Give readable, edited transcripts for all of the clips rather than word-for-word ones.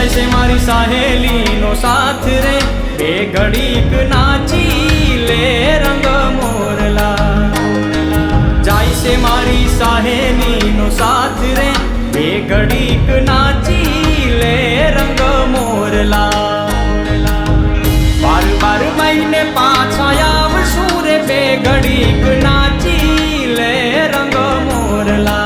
જાય છે મારી સહેલીનો સાથ રે, બે ઘડીક નાચી લે રંગ મોરલા. જાય છે મારી સહેલીનો સાથ રે, બે ઘડીક નાચી લે રંગ મોરલા. બાર બાર મહિને પાછા આવશું રે, બે ઘડીક નાચી લે રંગ મોરલા.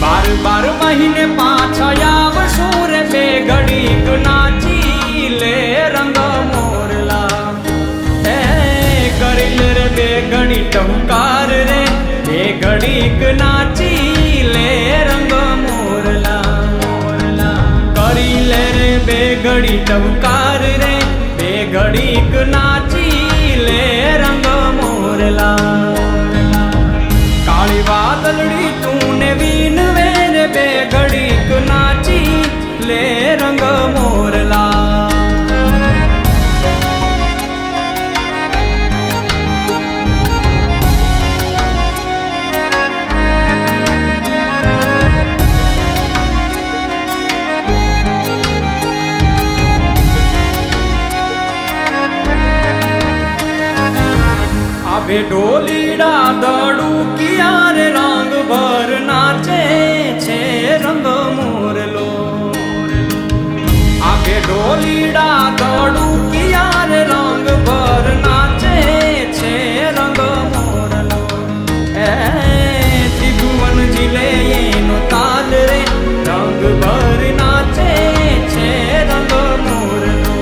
બાર બાર મહિને પાછા આવશું રે, બે ઘડીક નાચી લે રંગ મોરલા. હે કરી લે રે બે ઘડી ટહુકાર રે, બે ઘડીક નાચી લે રંગ મોરલા. કરી લે રે બે ઘડી ટહુકાર રે, બે ઘડીક નાચી લે રંગ મોરલા. કાળી વાદળડી તું ને વીનવે રે, બે ઘડીક નાચી લે રંગ મોરલા. आबे ढोलीड़ा दड़ू किया रे, रंग भर नाचे छे रंग मोरलो. आबे ढोलीड़ा दड़ू किया रे, रंग भर नाचे छे रंग मोरलो. ए त्रिभुवन जिले नो ताल रे, रंग भर नाचे छे रंग मोरलो.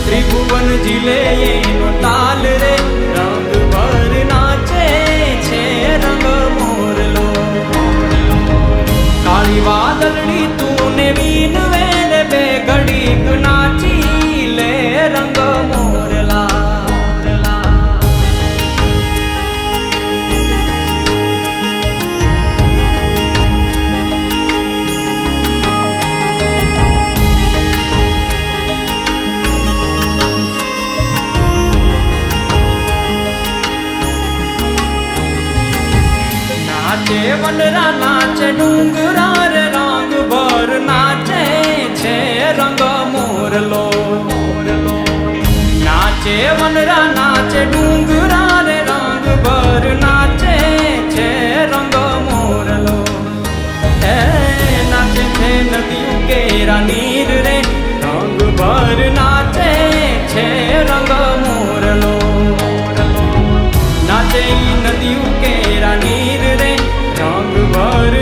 त्रिभुवन जिले नो ताल रे, रंग भर नाचे छे रंग मोरलो. काली वादळड़ी तूने वीनवे रे, बे घड़ीक नाची ले रंग मोरला. नाचे वनरा नाचे डूंगरा रे, रंग भर नाचे छे रंग मोरलो. नाचे वनरा नाचे डूंगरा रे, रंग भर नाचे छे रंग मोरलो. ए नाचे छे नदियों केरा नीर रे, रंग भर नाचे छे रंग मोरलो. नाचे नदियों केरा नीर रे, रंग भर